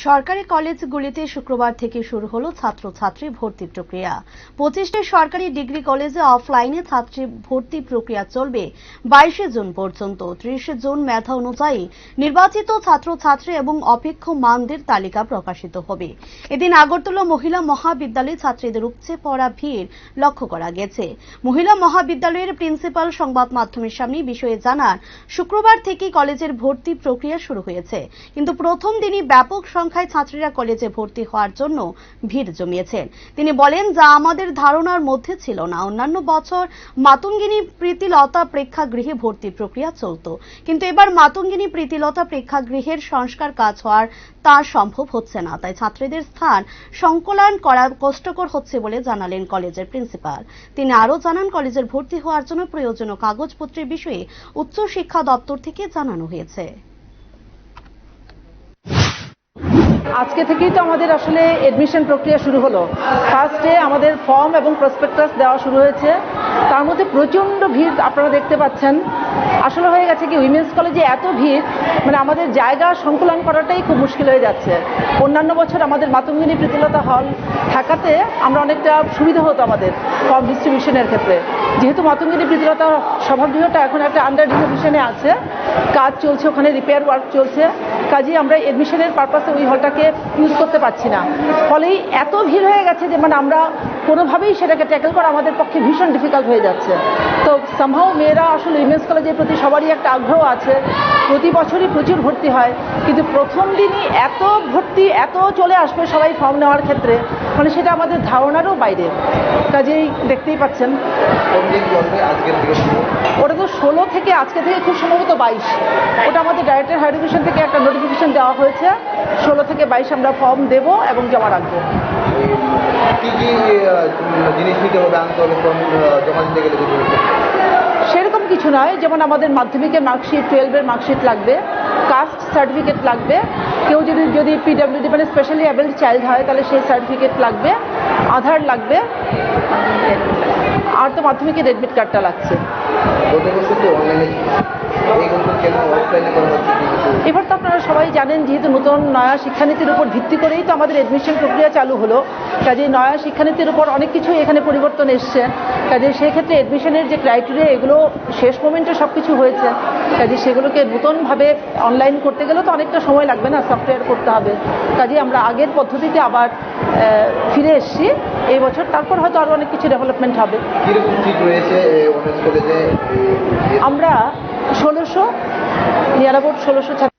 সরকারি কলেজগুলিতে শুক্রবার থেকে শুরু হলো ছাত্রছাত্রী ভর্তি প্রক্রিয়া। 25টি সরকারি ডিগ্রি কলেজে অফলাইনে ছাত্রী ভর্তি প্রক্রিয়া চলবে 22 জুন পর্যন্ত। 30 জুন মেধা অনুযায়ী নির্বাচিত ছাত্রছাত্রী এবং অপেক্ষমানদের তালিকা প্রকাশিত হবে। এদিন আগরতলা মহিলা মহাবিদ্যালয়ে ছাত্রীদের উপচে পড়া ভিড় লক্ষ্য করা গেছে। মহিলা মহাবিদ্যালয়ের প্রিন্সিপাল সংবাদ মাধ্যমের সামনে বিষয়ে জানান, শুক্রবার থেকে কলেজের ভর্তি প্রক্রিয়া শুরু হয়েছে, কিন্তু প্রথম দিনই ব্যাপক সংখ্যায় ছাত্রীরা কলেজে ভর্তি হওয়ার জন্য ভিড় জমিয়েছেন। তিনি বলেন, যা আমাদের ধারণার মধ্যে ছিল না। অন্যান্য বছর মাতঙ্গিনী প্রীতিলতা প্রেক্ষাগৃহে ভর্তি প্রক্রিয়া চলত, কিন্তু এবার মাতঙ্গিনী প্রীতিলতা প্রেক্ষাগৃহের সংস্কার কাজ হওয়ার তা সম্ভব হচ্ছে না। তাই ছাত্রীদের স্থান সংকলন করা কষ্টকর হচ্ছে বলে জানালেন কলেজের প্রিন্সিপাল। তিনি আরও জানান, কলেজের ভর্তি হওয়ার জন্য প্রয়োজনীয় কাগজপত্রের বিষয়ে উচ্চ শিক্ষা দপ্তর থেকে জানানো হয়েছে। আজকে থেকেই তো আমাদের আসলে এডমিশন প্রক্রিয়া শুরু হলো। ফার্স্টে আমাদের ফর্ম এবং প্রসপেক্টাস দেওয়া শুরু হয়েছে। তার মধ্যে প্রচণ্ড ভিড় আপনারা দেখতে পাচ্ছেন। আসলে হয়ে গেছে কি, উইমেন্স কলেজে এত ভিড়, মানে আমাদের জায়গা সংকুলন করাটাই খুব মুশকিল হয়ে যাচ্ছে। অন্যান্য বছর আমাদের মাতঙ্গিনী প্রীতিলতা হল থাকাতে আমরা অনেকটা সুবিধা হতো আমাদের ফর্ম ডিস্ট্রিবিউশনের ক্ষেত্রে। যেহেতু মাতঙ্গিনী প্রীতিলতা সভাগৃহটা এখন একটা আন্ডার রিনোভেশনে আছে, কাজ চলছে, ওখানে রিপেয়ার ওয়ার্ক চলছে, কাজেই আমরা এডমিশনের পারপাসে ওই হলটাকে ইউজ করতে পারছি না। ফলেই এত ভিড় হয়ে গেছে যে আমরা কোনোভাবেই সেটাকে ট্যাকেল করা আমাদের পক্ষে ভীষণ ডিফিকাল্ট হয়ে যাচ্ছে। তো সামহাও মেয়েরা আসলে উইমেন্স কলেজের প্রতি সবারই একটা আগ্রহ আছে, প্রতি বছরই প্রচুর ভর্তি হয়, কিন্তু প্রথম দিনই এত ভর্তি এত চলে আসবে সবাই ফর্ম নেওয়ার ক্ষেত্রে, মানে সেটা আমাদের ধারণারও বাইরে। কাজেই দেখতেই পাচ্ছেন ওটা তো 16 থেকে, আজকে থেকে খুব সম্ভবত 22। ওটা আমাদের ডাইরেক্টর হায়ার এডুকেশন থেকে একটা নোটিফিকেশন দেওয়া হয়েছে, 16 থেকে 22 আমরা ফর্ম দেব এবং জমা রাখবো। কি কি জিনিস নিতে হবে, আনতে হবে ফর্ম জমা দিতে গেলে? সেরকম কিছু নয়, যেমন আমাদের মাধ্যমিকের মার্কশিট, 12-এর মার্কশিট লাগবে, কাস্ট সার্টিফিকেট লাগবে, কেউ যদি পিডব্লিউডি মানে স্পেশালি অ্যাবেলড চাইল্ড হয় তাহলে সেই সার্টিফিকেট লাগবে, আধার লাগবে, আর তো মাধ্যমিকের এডমিট কার্ডটা লাগছে। এবার তো আপনারা সবাই জানেন, যেহেতু নতুন নয়া শিক্ষানীতির উপর ভিত্তি করেই তো আমাদের এডমিশন প্রক্রিয়া চালু হলো, কাজেই নয়া শিক্ষানীতির উপর অনেক কিছুই এখানে পরিবর্তন এসছে। কাজেই সেক্ষেত্রে এডমিশনের যে ক্রাইটেরিয়া, এগুলো শেষ মোমেন্টে সব কিছু হয়েছে। কাজেই সেগুলোকে নতুনভাবে অনলাইন করতে গেলেও তো অনেকটা সময় লাগবে না, সফটওয়্যার করতে হবে। কাজেই আমরা আগের পদ্ধতিতে আবার ফিরে এসেছি এই বছর। তারপর হয়তো আরও অনেক কিছু ডেভেলপমেন্ট হবে। আমরা 1600 নিয়ার অ্যাবাউট 1600